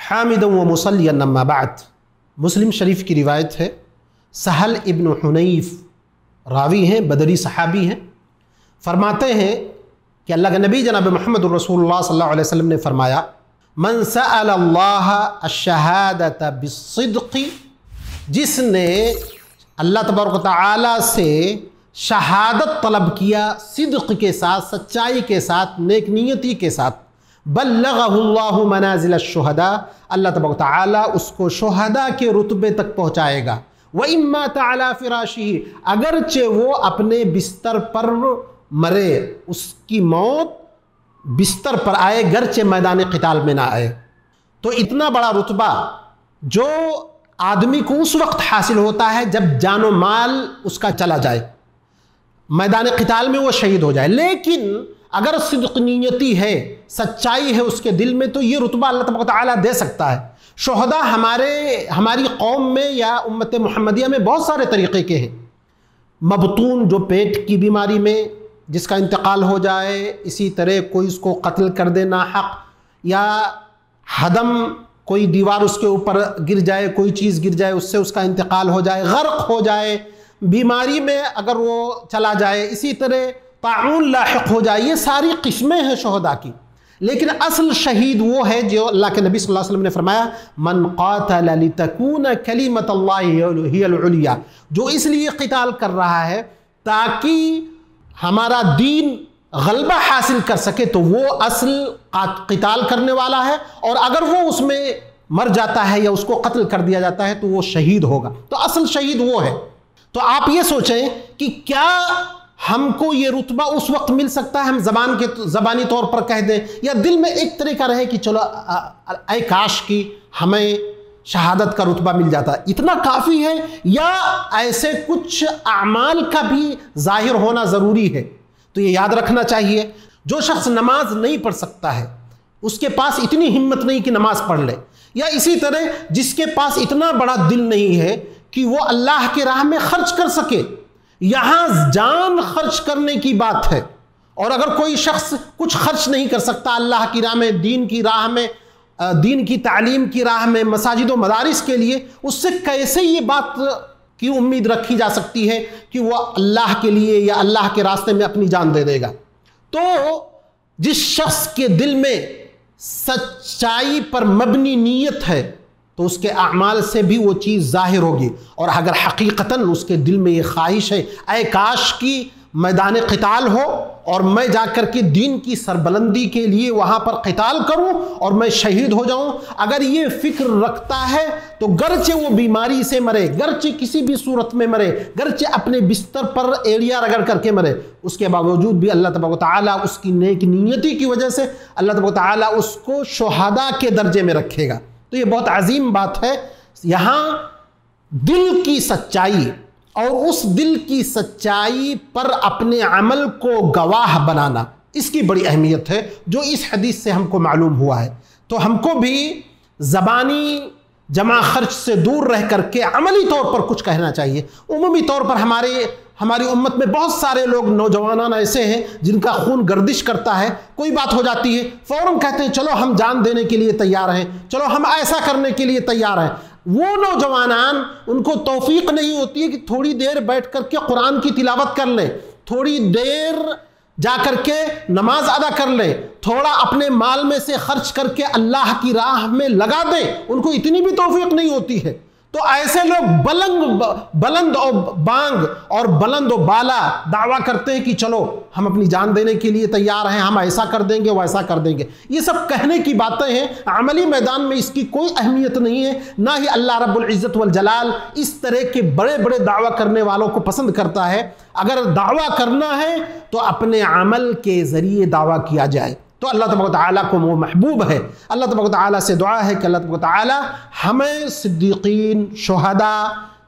حامدا ومصلیا اما بعد۔ مسلم شریف کی روایت ہے، سہل ابن حنیف راوی ہیں، بدری صحابی ہیں، فرماتے ہیں کہ اللہ کے نبی جناب محمد رسول اللہ صلی اللہ علیہ وسلم نے فرمایا، من سأل اللہ الشہادۃ بالصدق، جس نے اللہ تبارک و تعالی سے شہادت طلب کیا صدق کے ساتھ، سچائی کے ساتھ، نیک نیتی کے ساتھ، بلغہ اللہ منازل الشہداء، اللہ تبارک و تعالی اس کو شہداء کے رتبے تک پہنچائے گا۔ وَإِن مَاتَ عَلَى فِرَاشِهِ، اگرچہ وہ اپنے بستر پر مرے، اس کی موت بستر پر آئے گرچہ میدان قتال میں نہ آئے۔ تو اتنا بڑا رتبہ جو آدمی کو اس وقت حاصل ہوتا ہے جب جان و مال اس کا چلا جائے، میدان قتال میں وہ شہید ہو جائے۔ لیکن اگر صدق نیتی ہے، سچائی ہے اس کے دل میں، تو یہ رتبہ اللہ تبارک و تعالیٰ دے سکتا ہے۔ شہداء ہماری قوم میں یا امت محمدیہ میں بہت سارے طریقے کے ہیں۔ مبتون، جو پیٹ کی بیماری میں جس کا انتقال ہو جائے، اسی طرح کوئی اس کو قتل کر دے ناحق، یا ہدم، کوئی دیوار اس کے اوپر گر جائے، کوئی چیز گر جائے، اس سے اس کا انتقال ہو جائے، غرق ہو جائے، بیماری میں اگر وہ چلا جائے، اسی طرح طاعون لاحق ہو جائے، یہ ساری قسمیں ہیں شہداء کی۔ لیکن اصل شہید وہ ہے جو اللہ کے نبی صلی اللہ علیہ وسلم نے فرمایا، من قاتل لتکون کلمۃ اللہ ہی العلیٰ، جو اس لیے قتال کر رہا ہے تاکہ ہمارا دین غلبہ حاصل کر سکے، تو وہ اصل قتال کرنے والا ہے، اور اگر وہ اس میں مر جاتا ہے یا اس کو قتل کر دیا جاتا ہے تو وہ شہید ہوگا۔ تو اصل شہید وہ ہے۔ تو آپ یہ سوچیں کہ کیا ہم کو یہ رتبہ اس وقت مل سکتا ہے، ہم زبانی طور پر کہہ دیں، یا دل میں ایک طرح کا رہے کہ چلو اے کاش کی ہمیں شہادت کا رتبہ مل جاتا ہے، اتنا کافی ہے، یا ایسے کچھ اعمال کا بھی ظاہر ہونا ضروری ہے؟ تو یہ یاد رکھنا چاہیے، جو شخص نماز نہیں پڑھ سکتا ہے، اس کے پاس اتنی ہمت نہیں کہ نماز پڑھ لے، یا اسی طرح جس کے پاس اتنا بڑا دل نہیں ہے کہ وہ اللہ کے راہ میں خرچ کر سکے، یہاں جان خرچ کرنے کی بات ہے، اور اگر کوئی شخص کچھ خرچ نہیں کر سکتا اللہ کی راہ میں، دین کی راہ میں، دین کی تعلیم کی راہ میں، مساجد و مدارس کے لیے، اس سے کیسے یہ بات کی امید رکھی جا سکتی ہے کہ وہ اللہ کے لیے یا اللہ کے راستے میں اپنی جان دے دے گا؟ تو جس شخص کے دل میں سچائی پر مبنی نیت ہے تو اس کے اعمال سے بھی وہ چیز ظاہر ہوگی، اور اگر حقیقتاً اس کے دل میں یہ خواہش ہے اے کاش کی میدان قتال ہو اور میں جا کر کے دین کی سربلندی کے لیے وہاں پر قتال کروں اور میں شہید ہو جاؤں، اگر یہ فکر رکھتا ہے تو گرچہ وہ بیماری سے مرے، گرچہ کسی بھی صورت میں مرے، گرچہ اپنے بستر پر ایڑیا رگڑ کر کے مرے، اس کے باوجود بھی اللہ تبارک و تعالیٰ اس کی نیک نیتی کی وجہ سے اللہ تبارک و تعالیٰ اس کو شہداء کے درجے میں رکھے گا۔ تو یہ بہت عظیم بات ہے۔ یہاں دل کی سچائی اور اس دل کی سچائی پر اپنے عمل کو گواہ بنانا، اس کی بڑی اہمیت ہے، جو اس حدیث سے ہم کو معلوم ہوا ہے۔ تو ہم کو بھی زبانی جمع خرچ سے دور رہ کر کے عملی طور پر کچھ کہنا چاہیے۔ عمومی طور پر ہماری امت میں بہت سارے لوگ، نوجوانان ایسے ہیں جن کا خون گردش کرتا ہے، کوئی بات ہو جاتی ہے فوراً کہتے ہیں چلو ہم جان دینے کے لیے تیار ہیں، چلو ہم ایسا کرنے کے لیے تیار ہیں۔ وہ نوجوانان، ان کو توفیق نہیں ہوتی ہے کہ تھوڑی دیر بیٹھ کر کے قرآن کی تلاوت کر لیں، تھوڑی دیر جا کر کے نماز ادا کر لیں، تھوڑا اپنے مال میں سے خرچ کر کے اللہ کی راہ میں لگا دیں، ان کو اتنی بھی توفیق نہیں ہوتی ہے۔ تو ایسے لوگ بلند و بانگ اور بلند و بالا دعویٰ کرتے ہیں کہ چلو ہم اپنی جان دینے کے لیے تیار ہیں، ہم ایسا کر دیں گے، وہ ایسا کر دیں گے۔ یہ سب کہنے کی باتیں ہیں، عملی میدان میں اس کی کوئی اہمیت نہیں ہے، نہ ہی اللہ رب العزت والجلال اس طرح کے بڑے بڑے دعویٰ کرنے والوں کو پسند کرتا ہے۔ اگر دعویٰ کرنا ہے تو اپنے عمل کے ذریعے دعویٰ کیا جائے، تو اللہ تبارک و تعالیٰ کو وہ محبوب ہے۔ اللہ تبارک و تعالیٰ سے دعا ہے کہ اللہ تبارک و تعالیٰ ہمیں صدیقین، شہداء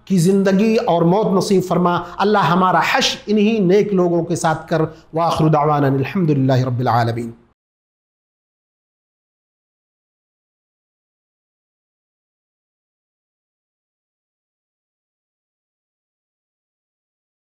کی زندگی اور موت نصیب فرما۔ اللہ ہمارا حشر انہی نیک لوگوں کے ساتھ کر۔ وآخر دعوانا الحمدللہ رب العالمین۔